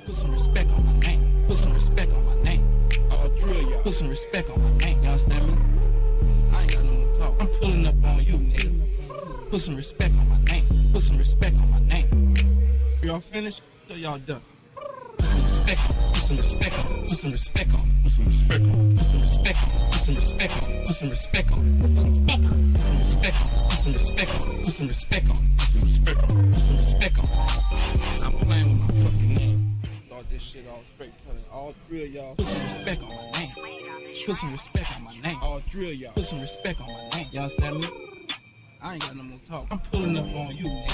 Put some respect on my name. Put some respect on my name. I'll drill y'all. Put some respect on my name. Y'all understand me? I ain't got no more talk. I'm pulling up on you, nigga. Put some respect on my name. Put some respect on my name. Y'all finished? So y'all done. Put some respect on. Put some respect on. Put some respect on. Put some respect on. Put some respect on. Put some respect on. Put some respect on. Put some respect on. Put some respect on. Put some respect on. Put some respect on. Put some respect on. I'm playing with my fucking name. Thought this shit all straight, telling all three of y'all. Put some respect on my name. Put some respect on my name. All three of y'all. Put some respect on my name. Y'all understand me? I ain't got no more talk. I'm pulling up on you, man.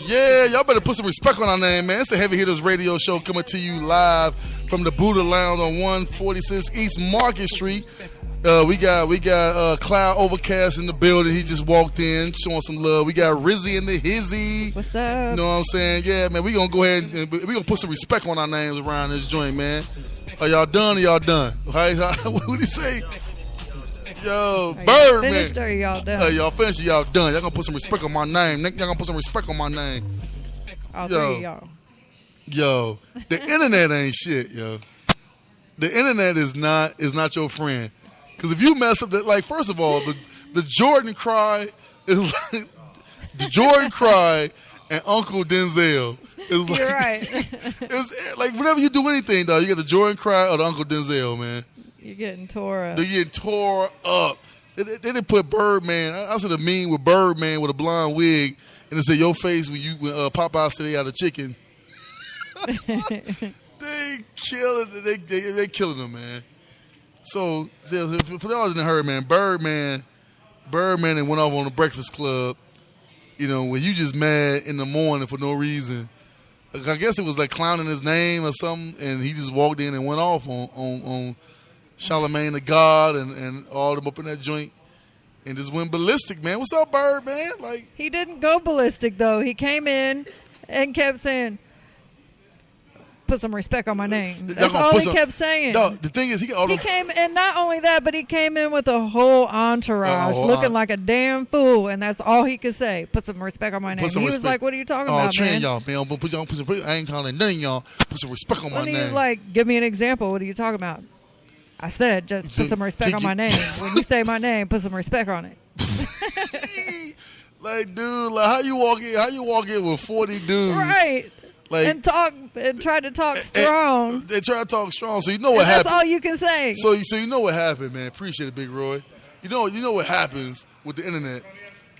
Yeah, y'all better put some respect on our name, man. It's the Heavy Hitters Radio Show coming to you live from the Buddha Lounge on 146 East Market Street. We got Cloud Overcast in the building. He just walked in, showing some love. We got Rizzy and the Hizzy. What's up? You know what I'm saying? Yeah, man. We gonna go ahead and we gonna put some respect on our names around this joint, man. Are y'all done? Or y'all done? What did he say? Yo, Bird, man. Finished or y'all done? Y'all finished or y'all done? Y'all gonna put some respect on my name. Y'all gonna put some respect on my name. All three of y'all. Yo, the internet ain't shit, yo. The internet is not your friend. Because if you mess up, like, first of all, the Jordan cry is like, the Jordan cry and Uncle Denzel is like, You're right. It's like whenever you do anything, though, you get the Jordan cry or the Uncle Denzel, man. You're getting tore up. They're getting tore up. They didn't put Birdman. I said a meme with Birdman with a blonde wig, and it said your face when Popeye said they had a chicken. They killing it. They killing them, man. So for those in the herd, man, Birdman, and went off on the Breakfast Club. You know, when you just mad in the morning for no reason. I guess it was like clowning his name or something, and he just walked in and went off on Charlamagne the God and all them up in that joint and just went ballistic, man. What's up, Bird, man? Like, he didn't go ballistic, though. He came in and kept saying, put some respect on my name. That's all he kept saying. No, the thing is, he came, and not only that, but he came in with a whole entourage looking like a damn fool, and that's all he could say. Put some respect on my name. He was like, what are you talking about, man? Y'all, man. I ain't calling none of y'all. Put some respect on my name. He was like, give me an example. What are you talking about? I said, just put some respect on my name. When you say my name, put some respect on it. Like, dude, like how you walk in with 40 dudes, right? Like, and try to talk strong. They try to talk strong, so you know what happened. That's all you can say. So you know what happened, man. Appreciate it, Big Roy. You know what happens with the internet.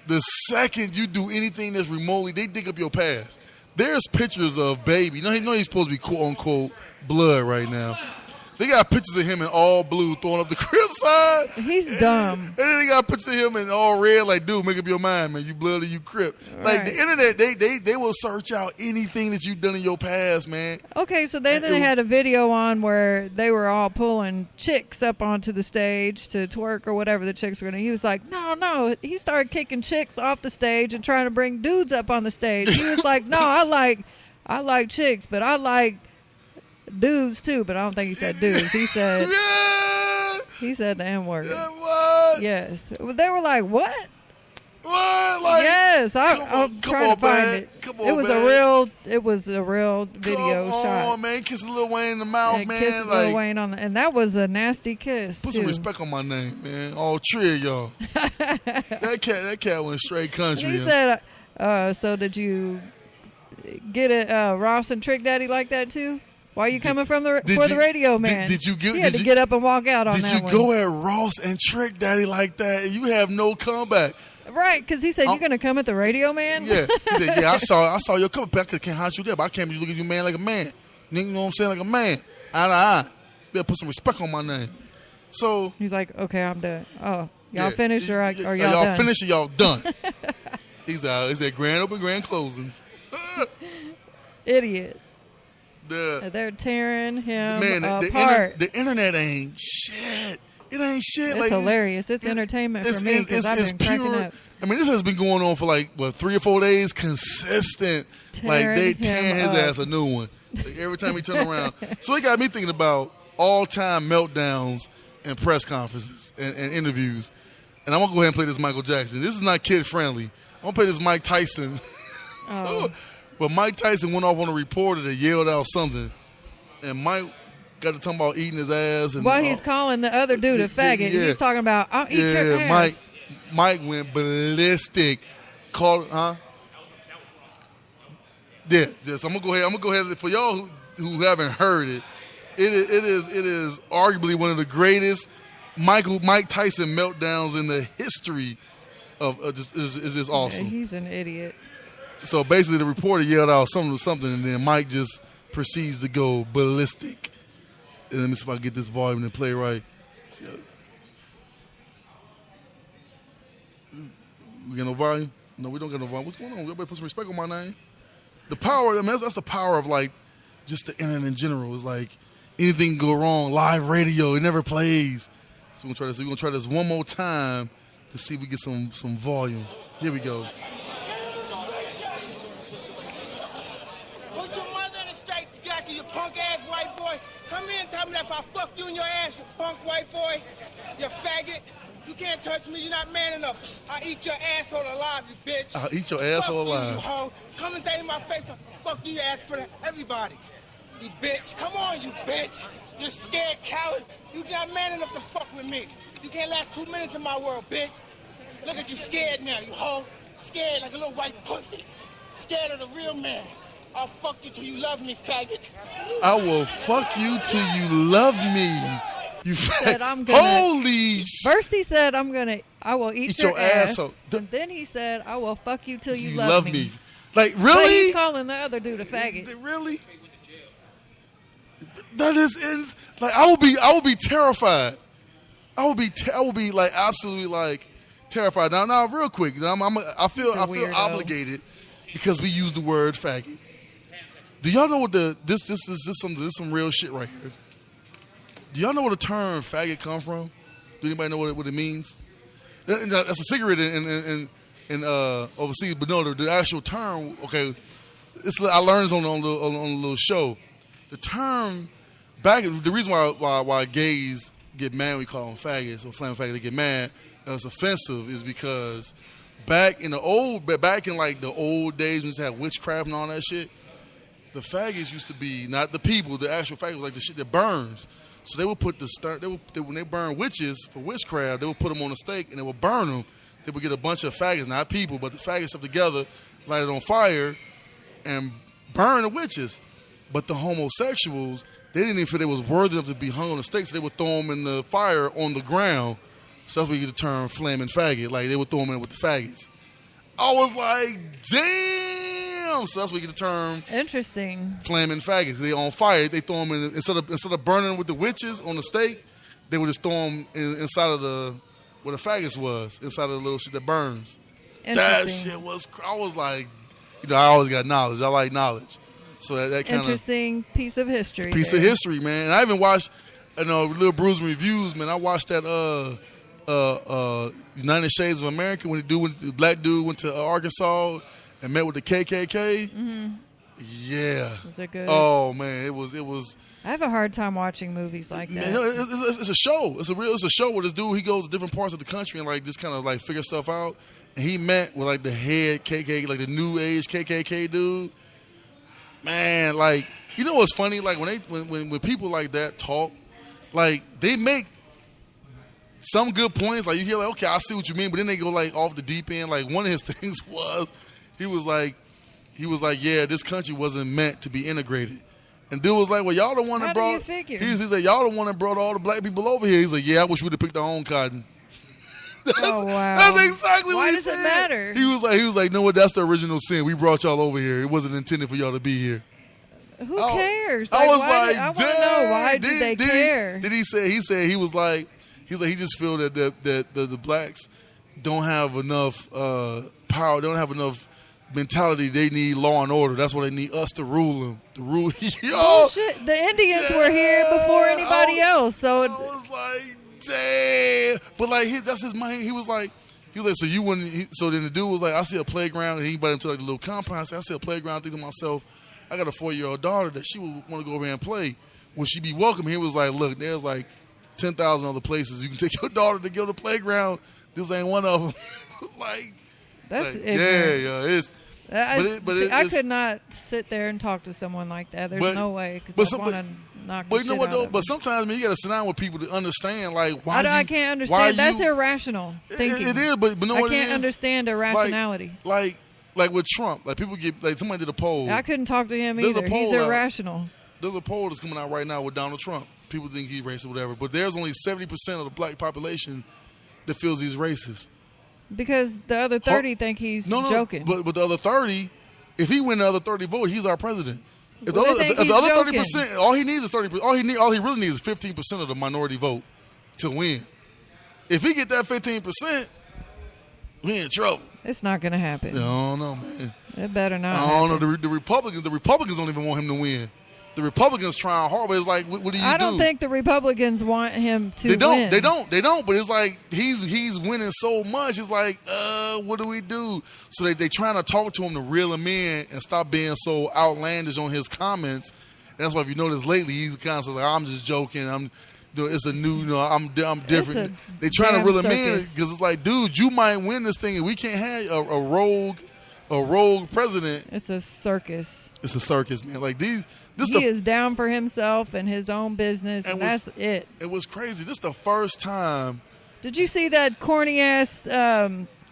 The second you do anything that's remotely, they dig up your past. There's pictures of Baby. You know he's supposed to be quote unquote blood right now. They got pictures of him in all blue throwing up the crib side. He's dumb. And then they got pictures of him in all red, like, dude, make up your mind, man. You blood or you crip. Right. Like, the internet, they will search out anything that you've done in your past, man. Okay, so then they had a video on where they were all pulling chicks up onto the stage to twerk or whatever the chicks were going to. He was like, no. He started kicking chicks off the stage and trying to bring dudes up on the stage. He was like, no, I like chicks, but I like dudes too, but I don't think he said dudes. He said he said the N-word. What? Yes. They were like, what? What? Like, yes, I'm trying to find it. It was a real video shot. Come on, man. Kissing Lil Wayne in the mouth, man. Kissing Lil Wayne and that was a nasty kiss. Put some respect on my name, man. All three of y'all. that cat went straight country. He said, so did you get a Ross and Trick Daddy like that too? Why are you coming for the radio man? Did you get up and walk out on that one? Did you go at Ross and Trick Daddy like that? And you have no comeback. Right, because he said, you're going to come at the radio man? Yeah. He said, yeah, I saw your coming back. I can't hide you there, but I came to look at you, man, like a man. You know what I'm saying? Like a man. Eye to eye. Better put some respect on my name. So he's like, okay, I'm done. Oh, y'all finished or y'all done? Y'all finished or y'all done? He's out. He said, grand open, grand closing. Idiot. They're tearing him apart. The internet ain't shit. It ain't shit. It's hilarious. It's entertainment for me because I've been cracking up. I mean, this has been going on for 3 or 4 days, consistent. They tearing his ass a new one every time he turn around. So it got me thinking about all-time meltdowns and press conferences and interviews. And I'm gonna go ahead and play this Michael Jackson. This is not kid friendly. I'm gonna play this Mike Tyson. But Mike Tyson went off on a reporter that yelled out something. and Mike got to talking about eating his ass. And While he's calling the other dude a faggot, he's talking about, I'll eat your ass. Mike went ballistic. Called, huh? Yeah, so I'm gonna go ahead. For y'all who haven't heard it, it is arguably one of the greatest Mike Tyson meltdowns in the history of just is awesome. Yeah, he's an idiot. So basically, the reporter yelled out something, and then Mike just proceeds to go ballistic. And let me see if I can get this volume to play right. We got no volume? No, we don't got no volume. What's going on? Everybody put some respect on my name. The power, I mean, that's the power of, like, just the internet in general. It's like anything can go wrong. Live radio, it never plays. So we're going to try this one more time to see if we get some volume. Here we go. Put your mother in a straight jacket, you punk-ass white boy. Come in and tell me that if I fuck you in your ass, you punk white boy, you faggot. You can't touch me, you're not man enough. I'll eat your asshole alive, you bitch. I'll eat your asshole alive. You hoe. Come and say in my face, fuck you ass for everybody. You bitch. Come on, you bitch. You're scared coward. You're not man enough to fuck with me. You can't last 2 minutes in my world, bitch. Look at you scared now, you hoe. Scared like a little white pussy. Scared of the real man. I'll fuck you till you love me, faggot. I will fuck you till you love me. You said, I'm gonna, holy First he said, I will eat your asshole. And then he said, I will fuck you till you love me. Like, really? But he's calling the other dude a faggot. Really? That is like, I will be terrified. I will be like absolutely like terrified. Now, real quick. I feel obligated because we use the word faggot. Do y'all know what this is some real shit right here? Do y'all know where the term faggot come from? Do anybody know what it means? That's a cigarette in overseas, but no, the actual term. Okay, I learned on a little show. The term the reason why gays get mad, we call them faggots or flaming faggots. They get mad. It's offensive is because back in like the old days when you had witchcraft and all that shit, the faggots used to be not the people, the actual faggots, like the shit that burns. So they would put when they burn witches for witchcraft, they would put them on a stake and they would burn them. They would get a bunch of faggots, not people, but the faggots up together, light it on fire, and burn the witches. But the homosexuals, they didn't even feel they was worthy enough to be hung on the stake, so they would throw them in the fire on the ground. So that's where you get the term flaming faggot. Like, they would throw them in with the faggots. I was like, damn! So that's where you get the term interesting. Flaming faggots. They on fire. They throw them in, instead of burning with the witches on the stake, they would just throw them inside of where the faggots was, inside of the little shit that burns. That shit was, I was like, I always got knowledge. I like knowledge. So that kind of interesting piece of history. Of history, man. And I even watched, Little Bruce Reviews, man. I watched that United Shades of America when the black dude went to Arkansas and met with the KKK. Mm-hmm. Yeah. Was it good? Oh man, it was. I have a hard time watching movies like that. Man, it's a show. It's a show where this dude, he goes to different parts of the country and like just kind of like figure stuff out. And he met with like the head KKK, like the new age KKK dude. Man, like, you know what's funny? Like when people like that talk, like they make some good points. Like you hear like, okay, I see what you mean, but then they go like off the deep end. Like one of his things was, he was like, yeah, this country wasn't meant to be integrated. And dude was like, well, y'all the one that brought. He's like, y'all the one that brought all the black people over here. He's like, yeah, I wish we'd have picked our own cotton. Oh wow! That's exactly what he said. Why does it matter? He was like, no, what? That's the original sin. We brought y'all over here. It wasn't intended for y'all to be here. Who cares? I was like, I want to know why did they care? He said he just feel that the blacks don't have enough power. They don't have enough mentality. They need law and order. That's why they need us to rule them. To rule. Bullshit. The Indians were here before anybody else. So I was like, damn. But like that's his mind. He was like, so you wouldn't. So then the dude was like, I see a playground, and he invited him to like the little compound. I see a playground. Thinking to myself, I got a 4-year-old daughter that she would want to go over here and play. Would she be welcome? He was like, look, there's like 10,000 other places you can take your daughter to go to the playground. This ain't one of them. that's ignorant. Yeah. I could not sit there and talk to someone like that. There's no way because I want to knock the But you know shit what out though? of But them. sometimes, man, you got to sit down with people to understand, like, why I can't understand. That's irrational thinking. It is, but know what it is? I can't understand irrationality. Like with Trump, like people get like somebody did a poll. I couldn't talk to him There's a either. poll He's out. irrational. There's a poll that's coming out right now with Donald Trump. People think he's racist or whatever, but there's only 70% of the black population that feels he's racist. Because the other 30 think he's joking. But the other 30, if he win the other 30 votes, he's our president. If Well, the they think other he's 30%, all he needs is 30%. All he really needs is 15% of the minority vote to win. If he get that 15%, we in trouble. It's not going to happen. I don't know, man. It better not. I don't know. The Republicans don't even want him to win. The Republicans trying hard, but it's like, what do you do? I don't think the Republicans want him to They don't. win. They don't. But it's like he's winning so much. It's like, what do we do? So they trying to talk to him to reel him in and stop being so outlandish on his comments. And that's why if you notice lately, he's constantly like, I'm just joking. It's a new, I'm different. They trying to reel him in because it's like, dude, you might win this thing, and we can't have a rogue president. It's a circus. It's a circus, man. Like he is down for himself and his own business, and that's it. It was crazy. This is the first time. Did you see that corny ass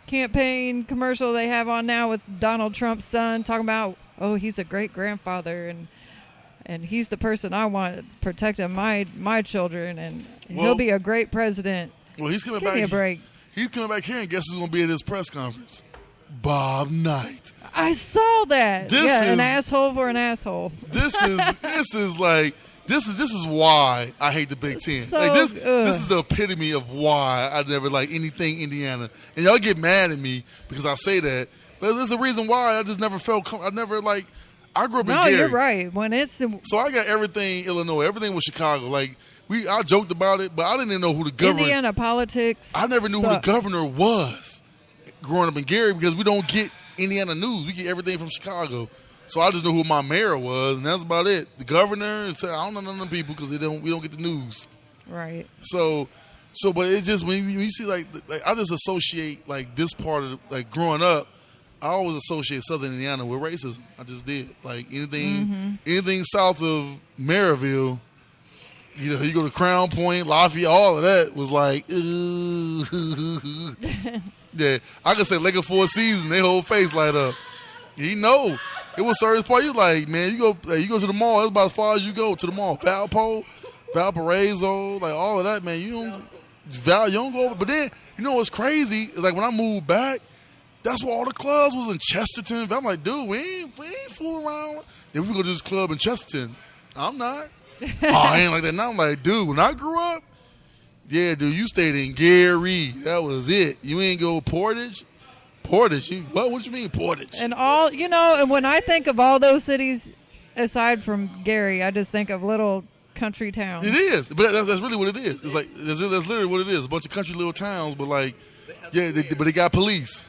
campaign commercial they have on now with Donald Trump's son talking about, oh, he's a great grandfather and he's the person I want protecting my children, and he'll be a great president. Well, he's coming Give back. me a break. He's coming back here, and guess who's going to be at his press conference? Bob Knight. I saw that. An asshole for an asshole. This is why I hate the Big Ten. So, like this is the epitome of why I never like anything Indiana. And y'all get mad at me because I say that, but there's a reason why I just never felt. I never like. I grew up in Gary. No, you're right. When it's so I got everything Illinois. Everything was Chicago. Like I joked about it, but I didn't even know who the governor. Indiana politics. I never knew who the governor was growing up in Gary because we don't get Indiana news. We get everything from Chicago. So I just knew who my mayor was, and that's about it. The governor, I don't know none of them people because we don't get the news. Right. So, but it just when you see like I just associate like this part of like growing up. I always associate Southern Indiana with racism. I just did. Like anything south of Maryville, you go to Crown Point, Lafayette, all of that was like, yeah. I could say Lake of Four Seasons, their whole face light up. It was certain part. You like, man, you go to the mall. That's about as far as you go to the mall. Valparaiso, like all of that, man. You don't go over. But then you know what's crazy is like when I moved back. That's where all the clubs was in Chesterton. I'm like, dude, we ain't fooling around. If we go to this club in Chesterton, I'm not. I ain't like that. Now I'm like, dude, when I grew up, yeah, dude, you stayed in Gary. That was it. You ain't go Portage. What you mean Portage? And and when I think of all those cities, aside from Gary, I just think of little country towns. It is, but that's really what it is. It's like that's literally what it is. A bunch of country little towns, but like, but they got police.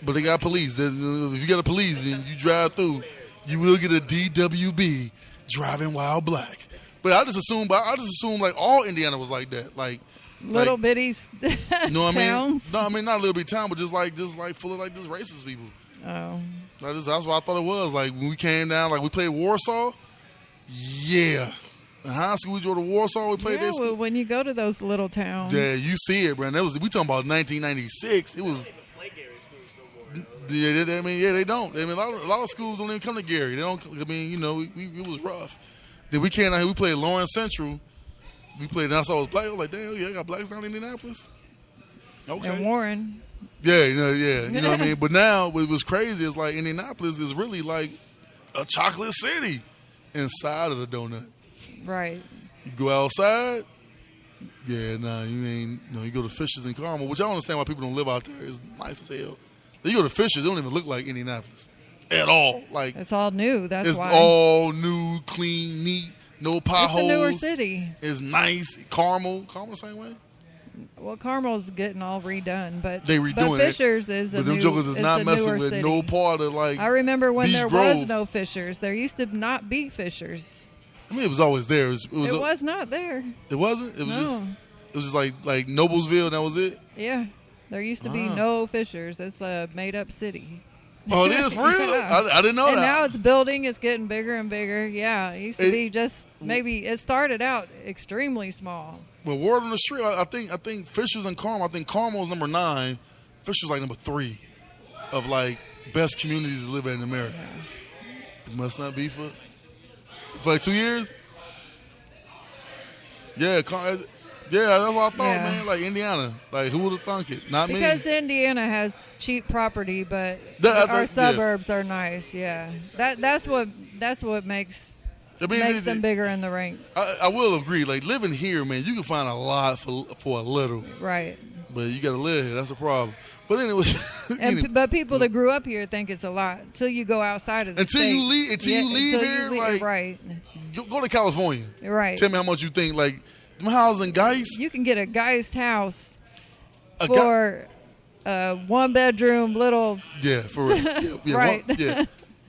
But they got police. If you got a police and you drive through, you will get a DWB, driving while black. But I just assumed like all Indiana was like that, like little bitty. You know what I mean? towns? No, I mean not a little bitty town, but just like full of like just racist people. Oh, That's what I thought it was. Like when we came down, like we played Warsaw. Yeah. In high school, we drove to Warsaw. We played that school. Well, when you go to those little towns, yeah, you see it, bro. We talking about 1996. It was. Yeah, they don't. I mean, a lot of schools don't even come to Gary. They don't. I mean, it was rough. Then we came out here. We played Lawrence Central. We played. And I saw it was black. I was like, damn, I got blacks down in Indianapolis. Okay. and Warren. Yeah, you know what I mean. But now, what was crazy is like Indianapolis is really like a chocolate city inside of the donut. Right. You go outside. Yeah, you ain't. You go to Fishers and Carmel, which I don't understand why people don't live out there. It's nice as hell. You go to Fishers, they don't even look like Indianapolis at all. Like it's all new. That's why it's all new, clean, neat, no potholes. It's a newer city. It's nice. Carmel the same way. Well, Carmel's getting all redone, but they redoing but Fishers is a but them new, jokers is not messing with city. no part of like. I remember when Beach there Grove. was no Fishers. There used to not be Fishers. I mean, it was always there. It was not there. It wasn't. It was No. just like Noblesville, and that was it. Yeah. There used to be no Fishers. It's a made-up city. Oh, it is for real? Yeah. I didn't know And that. now it's building. It's getting bigger and bigger. Yeah, it used to be just maybe it started out extremely small. Well, word on the street, I think Fisher's and Carmel. I think Carmel's number 9. Fisher's like number 3 of like best communities to live in America. Yeah. It must not be for like 2 years. Yeah, that's what I thought, man. Like Indiana, like who would have thunk it? Not me. Because Indiana has cheap property, but our suburbs are nice. Yeah, that's what makes them bigger in the ranks. I will agree. Like living here, man, you can find a lot for a little. Right. But you got to live here. That's the problem. But anyway, but people that grew up here think it's a lot until you go outside of the until state. you leave here. Like right. Go to California. Right. Tell me how much you think. Like them houses in Geist. You can get a Geist house for a 1-bedroom little. Yeah, for real. Yeah, right. Yeah.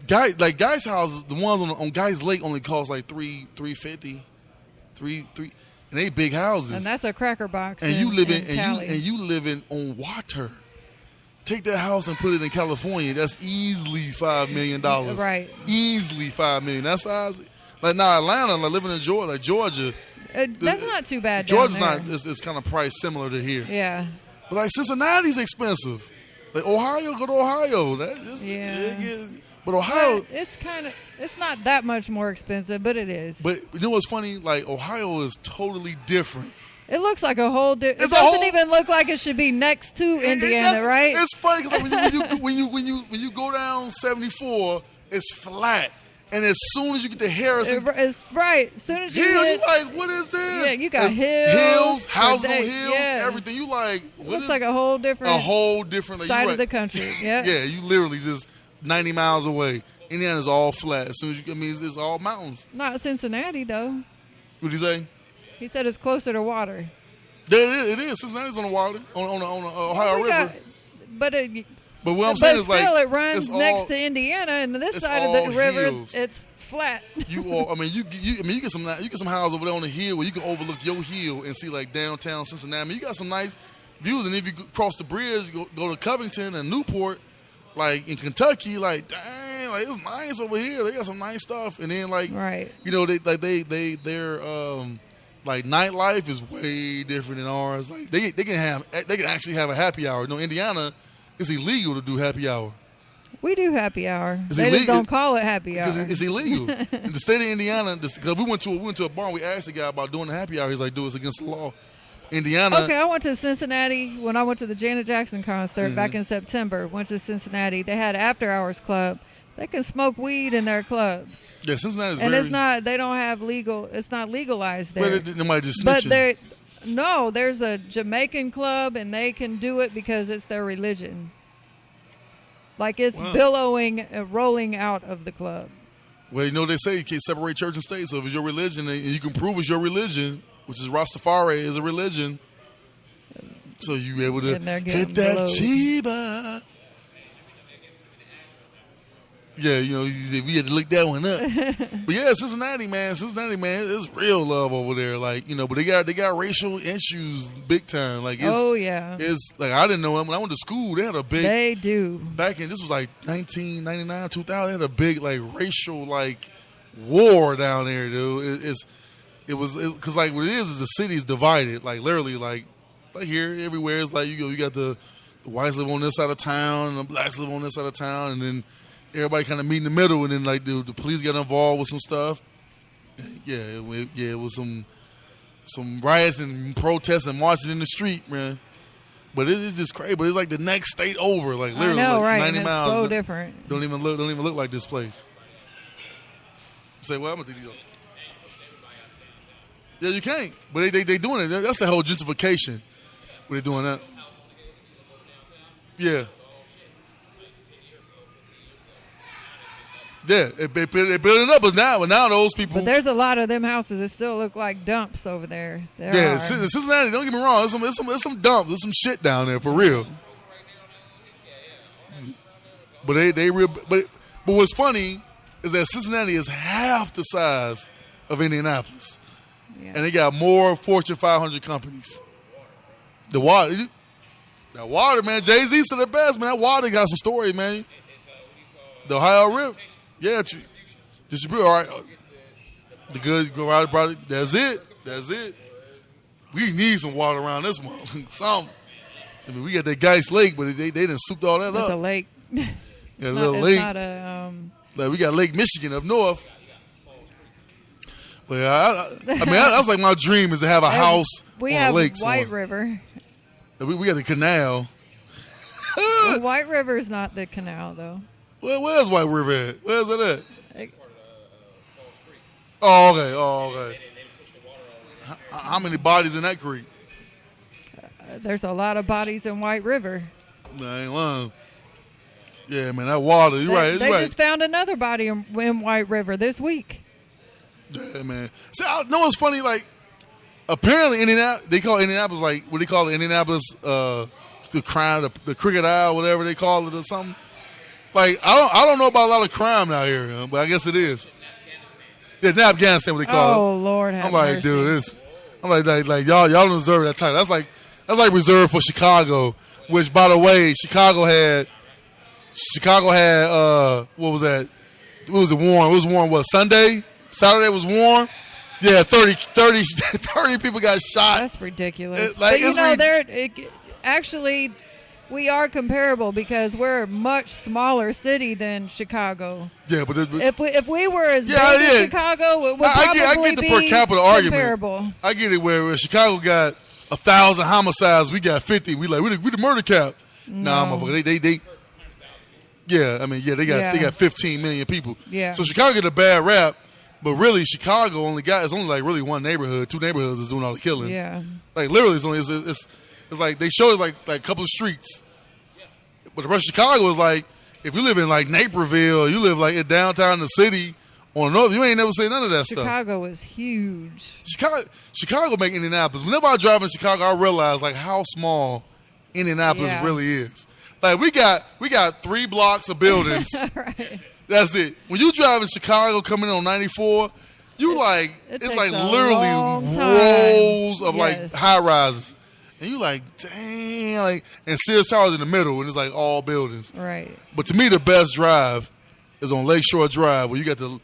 Geist houses, the ones on Geist Lake only cost like $350, and they big houses. And that's a cracker box. And you living on water. Take that house and put it in California. That's easily $5 million. Right. Easily $5 million. That's size. Like now Atlanta, like living in Georgia. That's not too bad. Georgia's down there. it's kind of priced similar to here. Yeah. But like Cincinnati's expensive. Like Ohio, go to Ohio. But Ohio, it's not that much more expensive, but it is. But you know what's funny? Like Ohio is totally different. It looks like a whole different. It doesn't even look like it should be next to Indiana, right? It's funny because when you go down 74, it's flat, and as soon as you get to Harrison, it's right. As soon as you you like, what is this? Yeah, you got hills, houses on hills, everything. You like, looks like a whole different like, side of the country. Yeah, yeah. You literally just 90 miles away. Indiana's all flat. As soon as it's all mountains. Not Cincinnati though. What'd he say? He said it's closer to water. Yeah, it is. Cincinnati's on the water, on the Ohio River. But what I'm saying is like it runs next to Indiana, and this side of the river, it's flat. You get some houses over there on the hill where you can overlook your hill and see like downtown Cincinnati. I mean, you got some nice views, and if you cross the bridge, go to Covington and Newport, like in Kentucky, like dang, like it's nice over here. They got some nice stuff, and then like right, their like nightlife is way different than ours. Like they can actually have a happy hour. No, Indiana, it's illegal to do happy hour. We do happy hour. They just don't call it happy hour. Because it's illegal. In the state of Indiana, because we went to a bar and we asked the guy about doing the happy hour. He's like, "Do it's against the law." Indiana. Okay, I went to Cincinnati when I went to the Janet Jackson concert back in September. Went to Cincinnati. They had an after hours club. They can smoke weed in their club. Yeah, Cincinnati's it's not. They don't have legal. It's not legalized there. But they might just snitching. But there's a Jamaican club and they can do it because it's their religion. Like it's billowing, rolling out of the club. Well, they say you can't separate church and state. So if it's your religion and you can prove it's your religion, which is Rastafari is a religion, so you able to hit that Chiba. Yeah, we had to look that one up. But yeah, Cincinnati, man, it's real love over there. Like, but they got racial issues big time. Like, it's like I didn't know when I went to school. They had a big. They do. Back in this was like 1999, 2000. They had a big like racial like war down there, dude. It was because like what it is the city's divided. Like literally, like here everywhere. It's like you got the whites live on this side of town and the blacks live on this side of town, and then everybody kind of meet in the middle, and then like the police get involved with some stuff. Yeah, it was some riots and protests and marching in the street, man. But it is just crazy. But it's like the next state over, like literally, I know, like right? 90 and miles. So different. Don't even look like this place. Say, well, I'm gonna take these off. Yeah, you can't. But they doing it. That's the whole gentrification. Where they doing that? Yeah. Yeah, they're building up, but now those people. But there's a lot of them houses that still look like dumps over there. Cincinnati. Don't get me wrong. There's some dumps. There's some shit down there for real. But but what's funny is that Cincinnati is half the size of Indianapolis, and they got more Fortune 500 companies. That water, man. Jay-Z said the best, man. That water got some story, man. The Ohio River. Yeah, distribute. All right. The goods go out product. That's it. We need some water around this one. Some. I mean, we got that Geist Lake, but they didn't souped all that It's up. a lake. Yeah, a little lake. It's not a, like we got Lake Michigan up north. But I mean, that's like my dream is to have a house we on have a lake White somewhere. River. We got the canal. The White River is not the canal, though. Where's White River at? Where's it at? Like, Oh, okay. How many bodies in that creek? there's a lot of bodies in White River. I ain't lying. Yeah, man, that water. You're right. They just found another body in White River this week. Yeah, man. See, I know what's funny. Like, apparently, Indianapolis, they call Indianapolis like what they call it, Indianapolis, the crime, the cricket eye, whatever they call it, or something. Like, I don't know about a lot of crime out here, but I guess it is. Yeah, in Afghanistan, what they call it. Oh Lord, have I'm like, mercy. dude, I'm like y'all don't deserve that title. That's like reserved for Chicago, which by the way, Chicago had what was that? What was it warm? It was warm what, Sunday? Saturday was warm? Yeah, 30 people got shot. That's ridiculous. Like, but you it's know, actually, we are comparable because we're a much smaller city than Chicago. Yeah, but If we were as big Yeah, as yeah. Chicago, it would I probably get the be per capita argument. comparable. I get it where Chicago got 1,000 homicides, we got 50. We the murder cap. Nah, motherfucker, they yeah, I mean, yeah, they got 15 million people. Yeah. So Chicago get a bad rap, but really Chicago it's only like really one neighborhood, two neighborhoods is doing all the killings. Yeah. Like literally it's like they show us like a couple of streets. But the rest of Chicago is like, if you live in like Naperville, you live like in downtown the city on north, you ain't never seen none of that stuff. Chicago is huge. Chicago make Indianapolis. Whenever I drive in Chicago, I realize like how small Indianapolis really is. Like we got 3 blocks of buildings. Right. That's it. When you drive in Chicago coming in on 94, it's like literally rows of like high rises. And you like, dang, like, and Sears Tower's in the middle, and it's like all buildings. Right. But to me, the best drive is on Lakeshore Drive, where you got the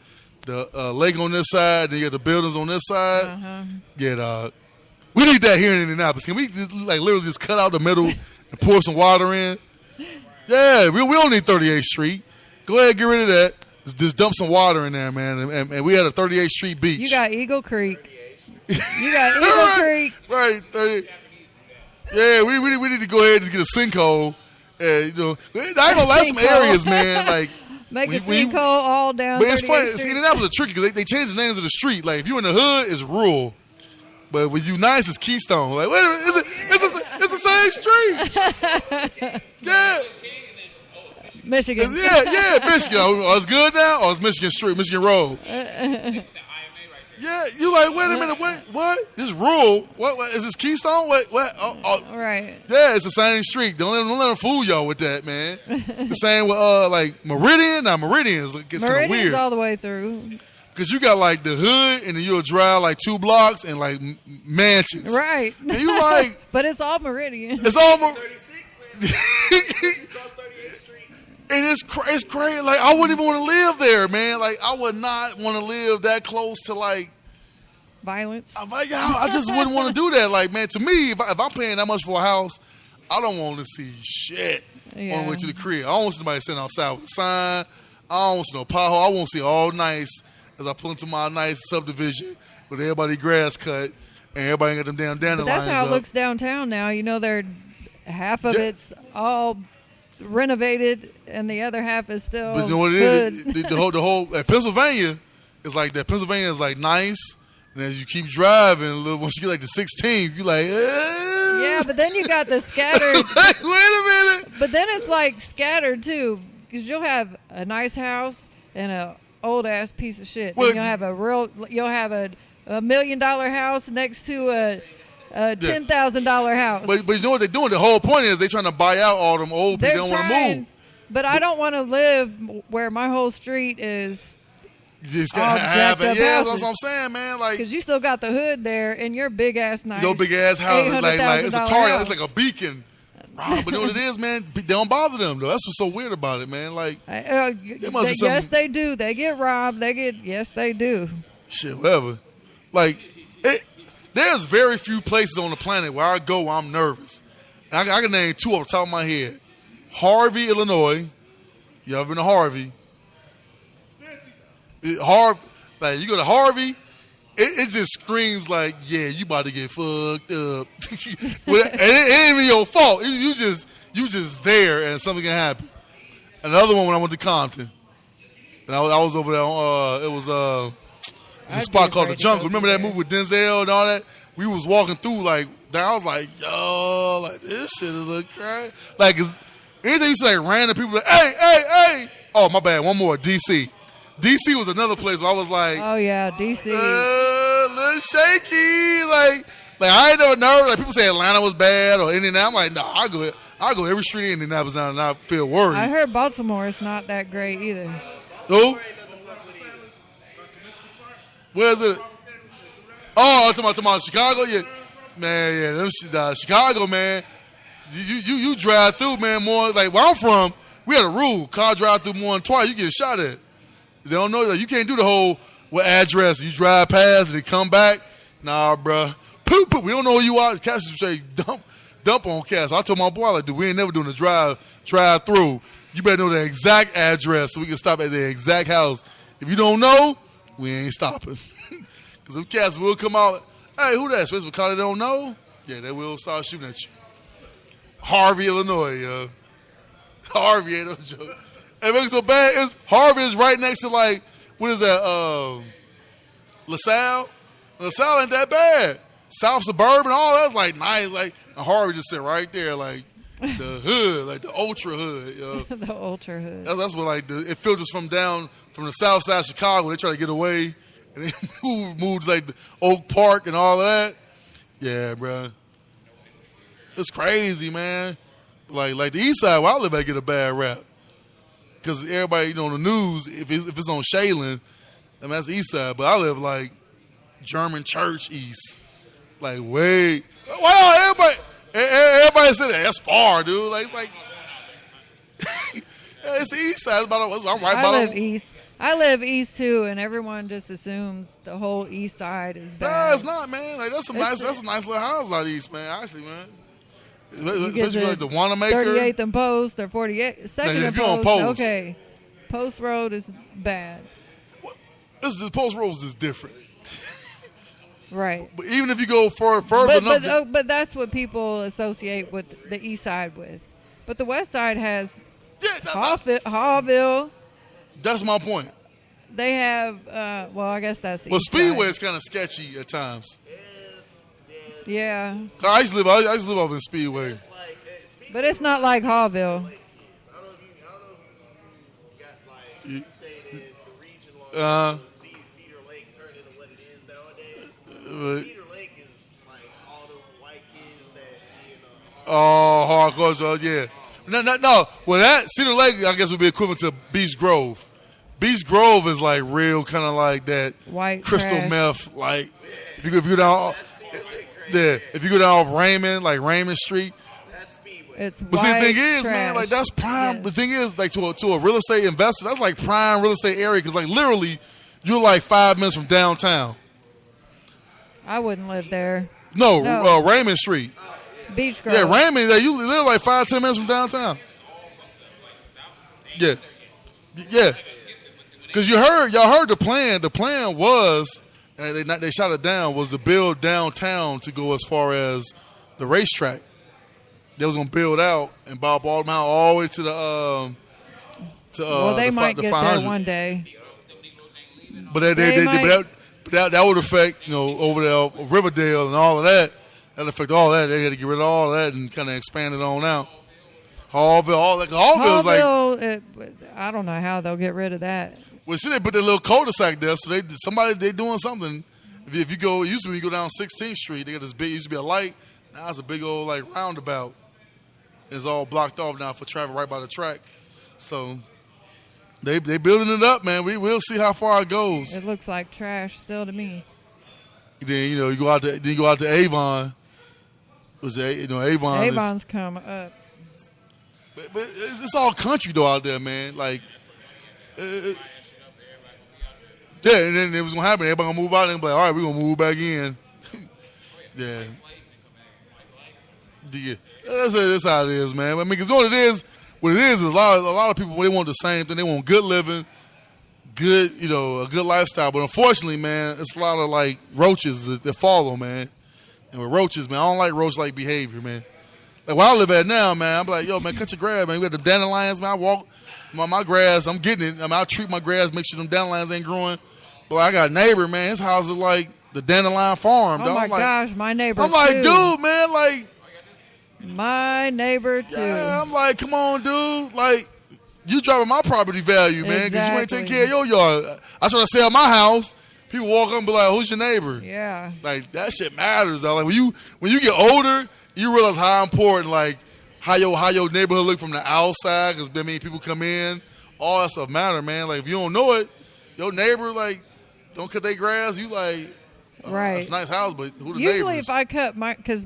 lake on this side, then you got the buildings on this side. Uh-huh. Yeah, we need that here in Indianapolis. Can we just, like literally just cut out the middle and pour some water in? Yeah, we don't need 38th Street. Go ahead, get rid of that. Just dump some water in there, man. And we had a 38th Street beach. You got Eagle Creek. Creek. Right, 30. Yeah, we need to go ahead and just get a sinkhole. And, I ain't gonna lie, some areas, man. Like Make a sinkhole all down. But it's funny. 38th Street. See, Indianapolis is tricky because they changed the names of the street. Like if you in the hood, it's rural. But with you nice, it's Keystone. Like wait a minute, it's the same street. Yeah. Michigan. Yeah, Michigan. Oh, it's good now? Or it's Michigan Street, Michigan Road? Yeah, you like, wait a minute, what? This is rural. What? Is this Keystone? What? Oh. Right. Yeah, it's the same street. Don't let them fool y'all with that, man. The same with, like, Meridian. Now, Meridian gets kind of weird. Meridian's all the way through. Because you got, like, the hood, and then you'll drive, like, 2 blocks and, like, mansions. Right. And you like... But it's all Meridian. It's all... 36, man. Across 38th Street. And it's crazy. Like, I wouldn't even want to live there, man. Like, I would not want to live that close to, like... Violence. I just wouldn't want to do that. Like, man, to me, if I'm paying that much for a house, I don't want to see shit on the way to the crib. I don't want somebody sitting outside with a sign. I don't want to see no pothole. I want to see all nice as I pull into my nice subdivision with everybody grass cut and everybody got them damn dandelions But that's how it up. looks downtown now. You know, half of it's all renovated and the other half is still But you know what it is? The whole Pennsylvania is like that. Pennsylvania is like nice. And as you keep driving, once you get like the 16th, you're like, Yeah, but then you got the scattered. Wait a minute. But then it's like scattered too, because you'll have a nice house and a old ass piece of shit. Well, Then you'll have a $1 million house next to a $10,000 house. But you know what they're doing? The whole point is they're trying to buy out all them old people. They don't want to move. But I don't want to live where my whole street is. Just all have jacked it. up Yeah, houses. that's what I'm saying, man. Like, Because you still got the hood there and your big ass nice. your big ass house, like it's a $800,000 target. house. It's like a beacon robbed. But you know what it is, man? They don't bother them, though. That's what's so weird about it, man. Like, must be something. Yes, they do. They get robbed. Yes, they do. Shit, whatever. Like, there's very few places on the planet where I go where I'm nervous. And I can name 2 off the top of my head. Harvey, Illinois. You ever been to Harvey? Like, you go to Harvey, it just screams like, yeah, you about to get fucked up. And it ain't even your fault. You just there and something can happen. Another one when I went to Compton. And I was over there on, it was it's a spot called The Jungle. Remember that movie with Denzel and all that? We was walking through like, I was like, yo, like this shit is look crazy. Like, anything you say, random people like, hey. Oh, my bad. One more, DC. DC was another place where I was like, oh yeah, DC. A little shaky. Like I ain't never nervous. Like people say Atlanta was bad or Indianapolis. I'm like, nah, I'll go every street in Indianapolis now and not feel worried. I heard Baltimore is not that great either. Who? Where is it? Oh, I'm talking about Chicago? Yeah. Man, yeah, Chicago, man. You drive through, man, more like where I'm from, we had a rule. Car drive through more than twice, you get shot at. They don't know, like, you can't do the whole what address. You drive past and they come back. Nah, bruh. Poop. We don't know who you are. Cats say dump on cats. So I told my boy, like, dude, we ain't never doing a drive through. You better know the exact address so we can stop at the exact house. If you don't know, we ain't stopping. Because them cats will come out. Hey, who that? Especially because they don't know. Yeah, they will start shooting at you. Harvey, Illinois, yo. Harvey ain't no joke. And it makes it so bad is Harvey is right next to, like, what is that? LaSalle? LaSalle ain't that bad. South Suburban, all that's like nice. Like, and Harvey just sit right there, like the hood, like the ultra hood. Yo. The ultra hood. That's what, like, it filters from the south side of Chicago. They try to get away. And they moved like the Oak Park and all that. Yeah, bro. It's crazy, man. Like the east side where I live at get a bad rap. Because everybody, on the news, if it's on Shaylin, I mean, that's the east side. But I live like German Church East. Like, wait. Well, everybody said that's far, dude. Like, it's like, yeah, it's the east side. I'm right by the east. I live east too, and everyone just assumes the whole east side is bad. Nah, it's not, man. Like that's a nice little house out east, man. Actually, man. Especially like the Wanamaker. 38th and Post or 48th. Second and Post. Okay. Post Road is bad. Post Road is different. Right. But even if you go further but that's what people associate with the east side with. But the west side has Hawville. That's my point. They have, I guess that's the east Speedway side. is kind of sketchy at times. Yeah. I used to live over in Speedway. But it's not like Hawville. I don't know if you got like you saying in the region long Cedar Lake turned into what it is nowadays. Cedar Lake is like all the white kids that be in hardcore. So yeah. No. Well, that Cedar Lake I guess would be equivalent to Beach Grove. Beach Grove is like real kind of like that white crystal trash. meth. Like if you go down. Yeah, if you go down off Raymond Street. That's Speedway. It's but see, the thing is, trash. man, like that's prime. Yes. The thing is, like to a real estate investor, that's like prime real estate area because like literally, you're like 5 minutes from downtown. I wouldn't live there. No. Raymond Street. Beach Grove. Yeah, Raymond. You live like 5-10 minutes from downtown. Yeah. Because y'all heard the plan. The plan was. And they shot it down, was to build downtown to go as far as the racetrack. They was going to build out and Bob Baldwin all the way to the they might the get 500. there one day. But that would affect, over there, Riverdale and all of that. That affect all that. They had to get rid of all of that and kind of expand it on out. Hallville, all that. Hallville's like... I don't know how they'll get rid of that. Well, see, they put their little cul-de-sac there, so they doing something. If you go, usually when you go down 16th Street, they got this big, used to be a light. Now it's a big old like roundabout. It's all blocked off now for traffic right by the track. So they building it up, man. We'll see how far it goes. It looks like trash still to me. Then you go out to Avon. Was it Avon? Avon's come up. But it's all country though out there, man. Like, yeah, and then it was gonna happen. Everybody gonna move out and be like, all right, we're gonna move back in. Yeah. Yeah. That's how it is, man. I mean, because what it is a lot of people, they want the same thing. They want good living, good, a good lifestyle. But unfortunately, man, it's a lot of like roaches that follow, man. And with roaches, man, I don't like roach-like behavior, man. Like where I live at now, man, I'm like, yo, man, cut your grass, man. We got the dandelions, man. I walk my grass, I'm getting it. I mean, I treat my grass, make sure them dandelions ain't growing. But like, I got a neighbor, man. His house is like the dandelion farm, Oh dog. my gosh, my neighbor. I'm like, too. dude, man, like. My neighbor too. Yeah, I'm like, come on, dude. Like, you dropping my property value, man, because you ain't taking care of your yard. I try to sell my house. People walk up and be like, who's your neighbor? Yeah. Like, that shit matters, though. Like, when you get older, you realize how important, like, how your neighborhood look from the outside, because, I mean, people come in. All that stuff matter, man. Like, if you don't know it, your neighbor, like, don't cut their grass. You like, right. It's a nice house, but who the Usually neighbors? if I cut because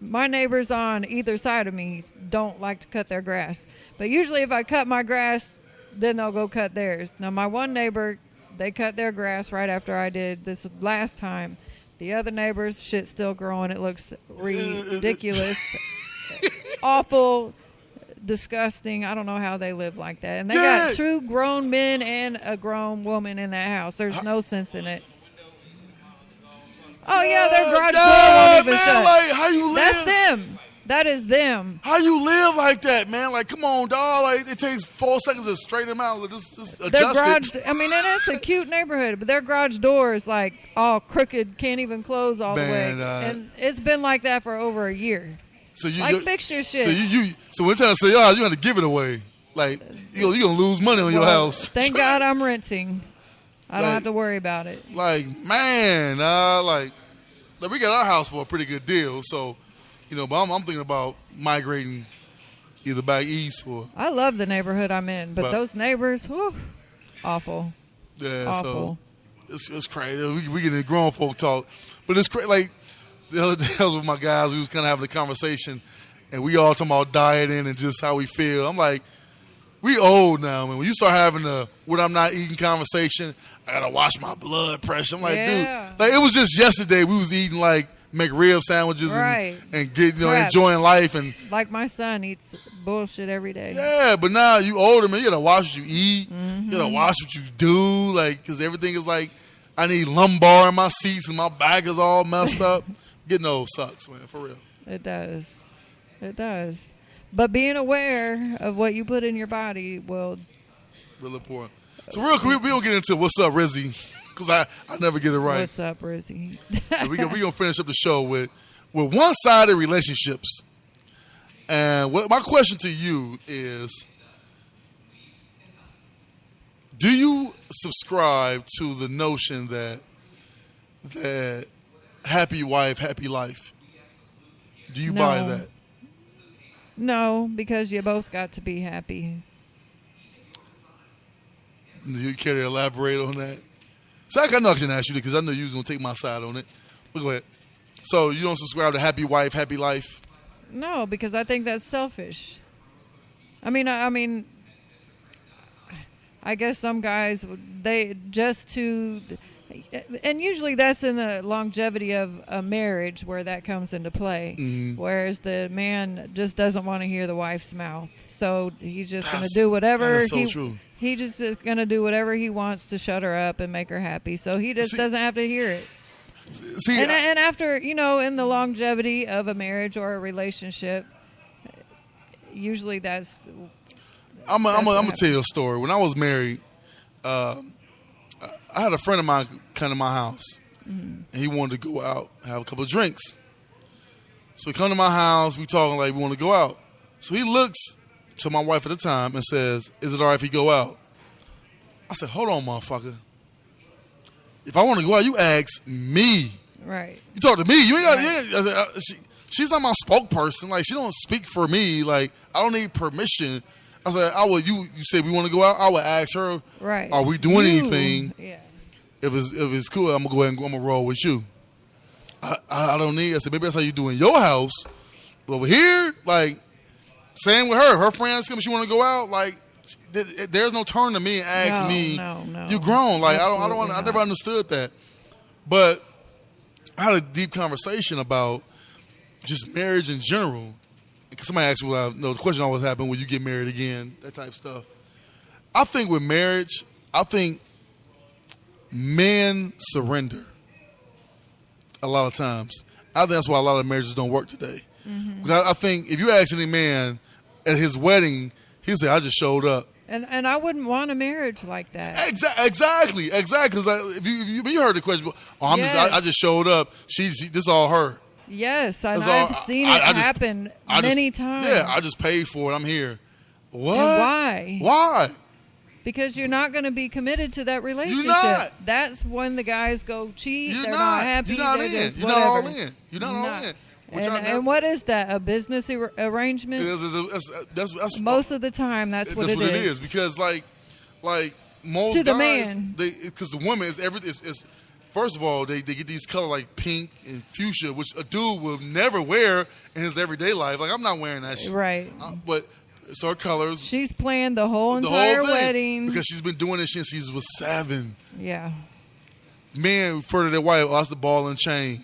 my neighbors on either side of me don't like to cut their grass. But usually if I cut my grass, then they'll go cut theirs. Now, my one neighbor, they cut their grass right after I did this last time. The other neighbors, shit's still growing. It looks ridiculous. Awful, disgusting. I don't know how they live like that. And they got two grown men and a grown woman in that house. There's no sense in it. Oh, yeah, their garage door won't even shut. Like, how you live? That's them. That is them. How you live like that, man? Like, come on, dog. Like, it takes 4 seconds to straighten them out. Just adjust Their garage, it. I mean, and it's a cute neighborhood, but their garage door is like all crooked, can't even close all the way. And it's been like that for over a year. So fix your shit. So one time I say, you got to give it away. Like, you're going to lose money on your house. Thank God I'm renting. I don't have to worry about it. Like, man, like we got our house for a pretty good deal. So, but I'm thinking about migrating either back east or. I love the neighborhood I'm in, but those neighbors, whew, awful. Yeah, awful. So it's crazy. We get into grown folk talk, but it's crazy. Like the other day, I was with my guys. We was kind of having a conversation, and we all talking about dieting and just how we feel. I'm like, we old now, man. When you start having the what I'm not eating conversation, I gotta watch my blood pressure. I'm like, dude, like it was just yesterday. We was eating like McRib sandwiches and get enjoying life and like my son eats bullshit every day. Yeah, but now you older, man. You gotta watch what you eat. You gotta watch what you do, like because everything is like I need lumbar in my seats and my back is all messed up. Getting old sucks, man, for real. It does. It does. But being aware of what you put in your body will. Real important. So real quick, we gonna get into what's up, Rizzy, because I never get it right. What's up, Rizzy? we gonna finish up the show with one-sided relationships. And my question to you is, do you subscribe to the notion that happy wife, happy life? Do you buy that? No, because you both got to be happy. Do you care to elaborate on that? So I know I can ask you because I know you was going to take my side on it. But go ahead. So you don't subscribe to happy wife, happy life? No, because I think that's selfish. I mean, I guess some guys, they just to, and usually that's in the longevity of a marriage where that comes into play. Mm-hmm. Whereas the man just doesn't want to hear the wife's mouth. So he's just going to do whatever. He just is going to do whatever he wants to shut her up and make her happy. So he just doesn't have to hear it. And after, in the longevity of a marriage or a relationship, usually that's. I'm gonna tell you a story. When I was married, I had a friend of mine come to my house, and he wanted to go out, have a couple of drinks. So he come to my house. We talking like we want to go out. So he looks to my wife at the time and says, "Is it all right if he go out?" I said, "Hold on, motherfucker. If I want to go out, you ask me. Right. You talk to me. You ain't got. Right. She's not my spokesperson. Like she don't speak for me. Like I don't need permission." I said, You said we want to go out. I would ask her. Right. Are we doing anything? Yeah. If it's cool, I'm gonna go ahead and I'm gonna roll with you. I don't need. I said maybe that's how you do in your house, but over here, like Same with her. Her friends come, she want to go out. Like, there's no turn to me and ask me. No. You grown. Like, Absolutely I never not. understood that. But I had a deep conversation about just marriage in general. Because somebody asked me, the question always happens when you get married again, that type of stuff. I think with marriage, men surrender a lot of times. I think that's why a lot of marriages don't work today. Mm-hmm. Because I think if you ask any man at his wedding, he'll say, I just showed up. And I wouldn't want a marriage like that. Exactly. Because if you heard the question, I just showed up. This is all her. Yes, and I've seen it happen many times. Yeah, I just paid for it. I'm here. What? And why? Why? Because you're not going to be committed to that relationship. You're not. That's when the guys go cheat. You're They're not happy. You're not in. You're not all in. You're not all in. And what is that? A business arrangement? That's most of the time. That's what it is. Because like most to the guys, man, because the woman is everything. Is first of all, they get these color like pink and fuchsia, which a dude will never wear in his everyday life. Like, I'm not wearing that shit. Right. But it's her colors. She's planned the whole entire wedding because she's been doing this since she was 7. Yeah. Men refer to their wife, that's the ball and chain.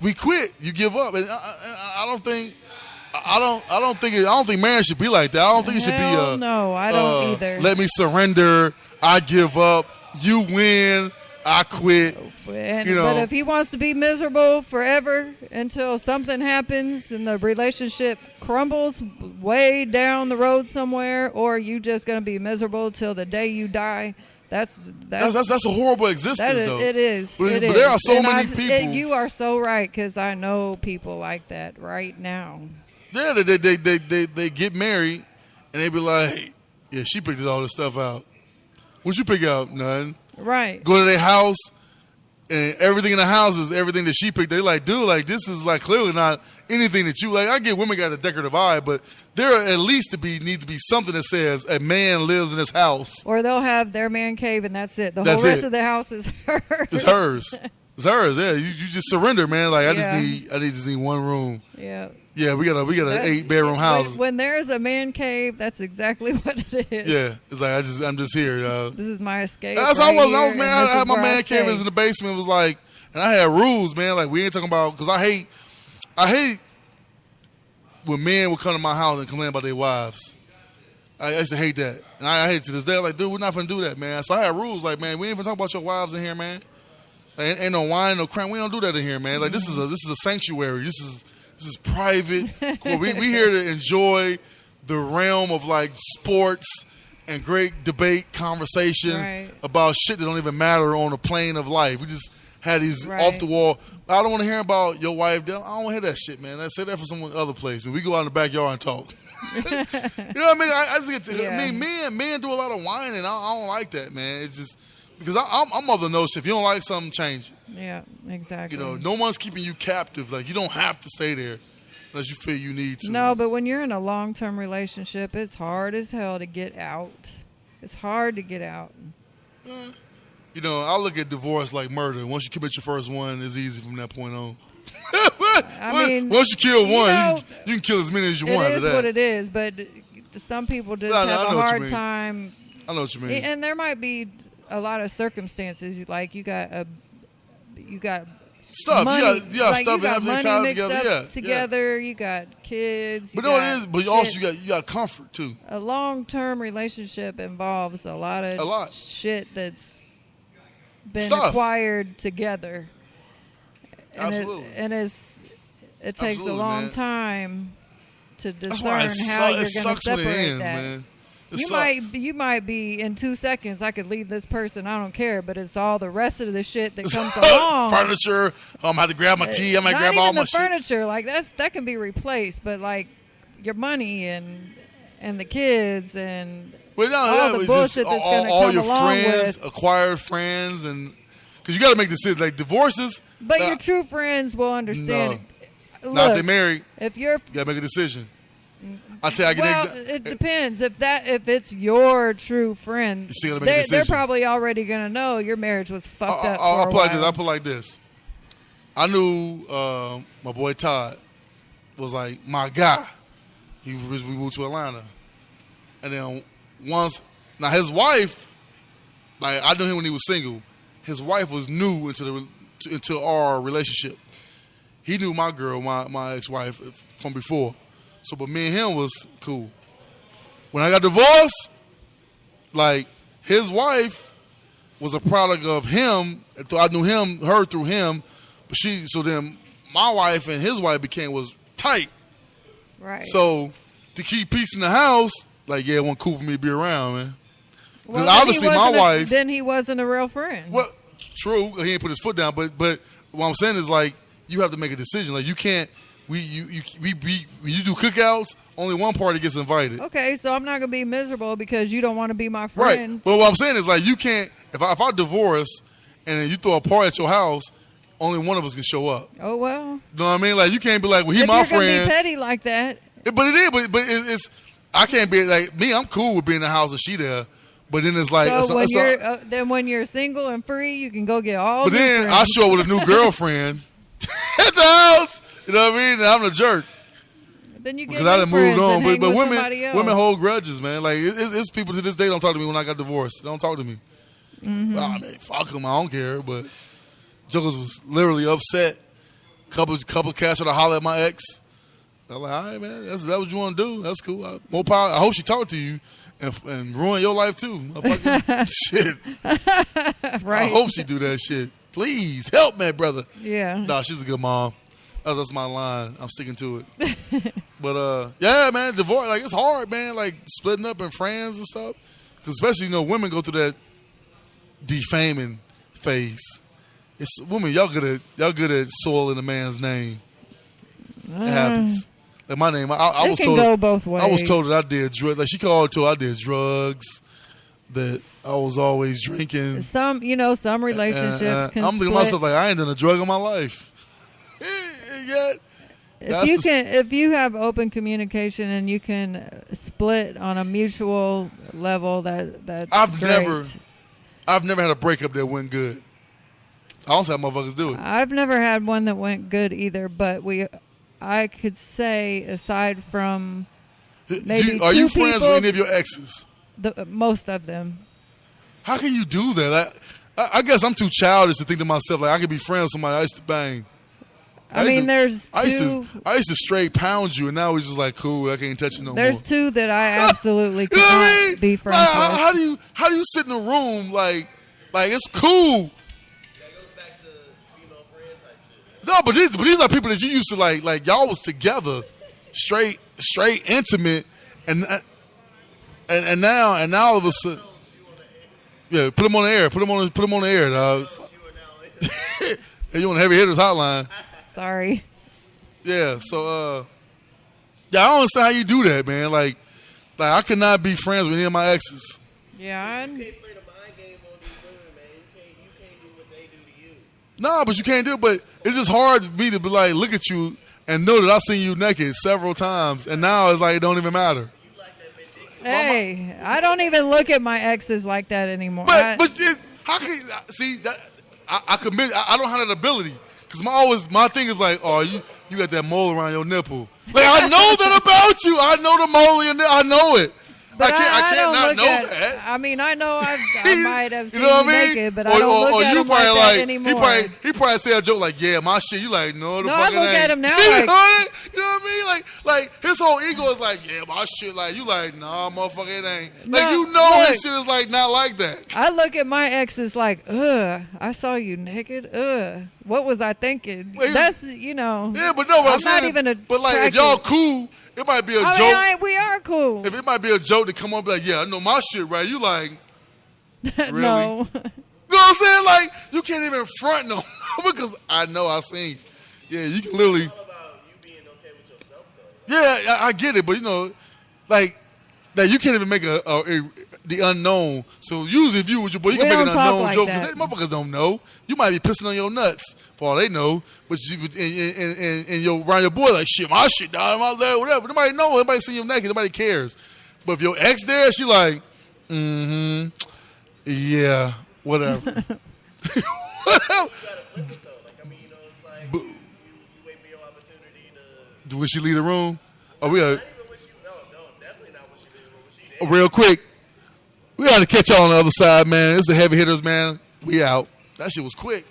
We quit. You give up, and I don't think marriage should be like that. I don't think it should be no, I don't either. Let me surrender. I give up. You win. I quit. But if he wants to be miserable forever until something happens and the relationship crumbles way down the road somewhere, or you just going to be miserable till the day you die. That's a horrible existence, though. It is. But there are so many people. You are so right, because I know people like that right now. Yeah, they get married and they be like, yeah, she picked all this stuff out. What'd you pick out? None. Right. Go to their house and everything in the house is everything that she picked. They like, dude, like, this is like clearly not anything that you like. I get women got a decorative eye, but there at least needs to be something that says a man lives in his house. Or they'll have their man cave and that's it. The whole rest of the house is hers. It's hers. It's hers. Yeah, you just surrender, man. Like, I just need one room. Yeah. Yeah, we got an 8-bedroom house. When there's a man cave, that's exactly what it is. Yeah, it's like I'm just here. This is my escape. That's how I was, man. I had my man cave in the basement. It was like, and I had rules, man. Like, we ain't talking about, because I hate when men would come to my house and complain about their wives. I used to hate that, and I hate it to this day. Like, dude, we're not gonna do that, man. So I had rules, like, man, we ain't even talk about your wives in here, man. Like, ain't no wine, no crime. We don't do that in here, man. Like, this is a sanctuary. This is private. Cool. We here to enjoy the realm of like sports and great debate conversation about shit that don't even matter on the plane of life. We just had these off the wall. I don't want to hear about your wife. I don't want to hear that shit, man. Let's say that for some other place. I mean, we go out in the backyard and talk. You know what I mean? I just get to. I mean, men do a lot of whining. I don't like that, man. It's just because I'm of the notion if you don't like something, change it. Yeah, exactly. You know, no one's keeping you captive. Like, you don't have to stay there unless you feel you need to. No, but when you're in a long-term relationship, it's hard as hell to get out. It's hard to get out. You know, I look at divorce like murder. Once you commit your first one, it's easy from that point on. I mean, once you kill one, you can kill as many as you want after that. It is what it is, but some people just have a hard time. I know what you mean. And there might be a lot of circumstances, like you got stuff. Money, you got stuff you got money tied mixed together. up together. You got kids. But no, it is. But also you got comfort too. A long-term relationship involves a lot of shit that's been acquired together. And Absolutely. It takes a long time to discern how you're going to separate ends, that. Man. You might be in 2 seconds. I could leave this person. I don't care, but it's all the rest of the shit that comes along. Furniture. I have to grab my tea. I might grab all my shit. Not even the furniture. Like that can be replaced, but like your money and the kids and all the bullshit that's going to come all your along friends, with acquired friends, and because you got to make decisions like divorces. But your true friends will understand. No. Not if they're married. If you're, you got to make a decision. I'll tell you. It depends. If it's your true friend, they're probably already gonna know your marriage was fucked up. I'll put it like this. I knew my boy Todd was like my guy. we moved to Atlanta. And then now his wife, like I knew him when he was single. His wife was new into our relationship. He knew my girl, my ex-wife from before. So, but me and him was cool. When I got divorced, like his wife was a product of him. I knew her through him. But so then my wife and his wife was tight. Right. So to keep peace in the house, like, yeah, it wasn't cool for me to be around, man. Because Well, obviously my wife. Then he wasn't a real friend. Well, true. He ain't put his foot down. But what I'm saying is, like, you have to make a decision. Like, you can't. When you do cookouts, only one party gets invited. Okay, so I'm not gonna be miserable because you don't want to be my Right. friend. But what I'm saying is, like, you can't. If I divorce and then you throw a party at your house, only one of us can show up. Oh well. You know what I mean? Like, you can't be like, well, he If my you're friend. gonna be petty like that. But it is. But it's. I can't be like me. I'm cool with being in the house and she there. But then it's like. Then when you're single and free, you can go get all. But new then friends. I show up with a new girlfriend at the house. You know what I mean? And I'm the jerk. Then you get Because I done moved on. But women else. hold grudges, man. Like, it's people to this day don't talk to me when I got divorced. They don't talk to me. Mm-hmm. I mean, fuck them. I don't care. But Jokers was literally upset. Couple cats tried to holler at my ex. I'm like, all right, man. That's what you want to do. That's cool. More power. I hope she talked to you and ruin your life too. Shit. Right. I hope she do that shit. Please help me, brother. Yeah. Nah, she's a good mom. That's my line. I'm sticking to it. But yeah, man, divorce, like, it's hard, man. Like, splitting up and friends and stuff. Because especially, women go through that defaming phase. It's women. Y'all good at soiling a man's name. It happens. Like my name, I was told. Go both ways. I was told that I did drugs. Like, she called to I did drugs. That I was always drinking. Some relationships. Can I'm thinking to myself, like, I ain't done a drug in my life. Yet. If you have open communication and you can split on a mutual level, that's I've great. never had a breakup that went good. I don't see how motherfuckers do it. I've never had one that went good either, but I could say, aside from maybe are you friends people, with any of your exes? Most of them. How can you do that? I guess I'm too childish to think to myself, like, I could be friends with somebody I used to bang. I used to straight pound you, and now we're just like, cool, I can't touch you no more. There's two that I absolutely could you know what I not mean? be friends Like, with. how do you sit in a room like it's cool? That goes back to female friend type shit. No, but these are people that you used to like y'all was together, straight intimate, and now all of a sudden, yeah, put them on the air, put them on the air, dog. You on the Heavy Hitters Hotline? Sorry. Yeah, so yeah, I don't understand how you do that, man. Like I could not be friends with any of my exes. Yeah. You can't play the mind game on these women, man. You can't do what they do to you. No, but you can't do it. But it's just hard for me to be like, look at you and know that I seen you naked several times, and now it's like it don't even matter. You like that ridiculous. Hey, I don't even look at my exes like that anymore. But how can you see that? I commit. I don't have that ability because my thing is like, oh, you got that mole around your nipple. Like, I know that about you. I know the mole in there. I know it. But I can't not know at, that. I mean, I know I might have seen You know what you I mean? naked, but I don't look at you him like probably that anymore. He probably say a joke like, "Yeah, my shit." You like, no, the No, I fucking look ain't. at him now You like- know what I mean? Like his whole ego is like, "Yeah, my shit." Like, you like, nah, motherfucker, it ain't. Like, No, you know, look. his shit is like not like that. I look at my exes like, ugh, I saw you naked. Ugh, what was I thinking? Well, That's, Yeah, but no, what I'm I'm not saying. even but like, if y'all cool, it might be a joke. we are cool. If it might be a joke to come on and be like, yeah, I know my shit, right? You like, really? No. You know what I'm saying? Like, you can't even front no because I know I seen. Yeah, you can literally. It's all about you being okay with yourself, though. Yeah, I get it, but like that you can't even make the unknown. So usually, if you with your boy, you can We make an don't talk unknown like joke that. because motherfuckers don't know. You might be pissing on your nuts for all they know, but and you're around your boy like shit, my shit down my leg, whatever. Nobody know. Nobody see you naked. Nobody cares. But if your ex there, she like, yeah, whatever. You gotta flip it, though. Like, I mean, it's like, you wait for your opportunity to. Will she leave the room? Oh, we are. Not real quick. We got to catch y'all on the other side, man. It's the heavy hitters, man. We out. That shit was quick.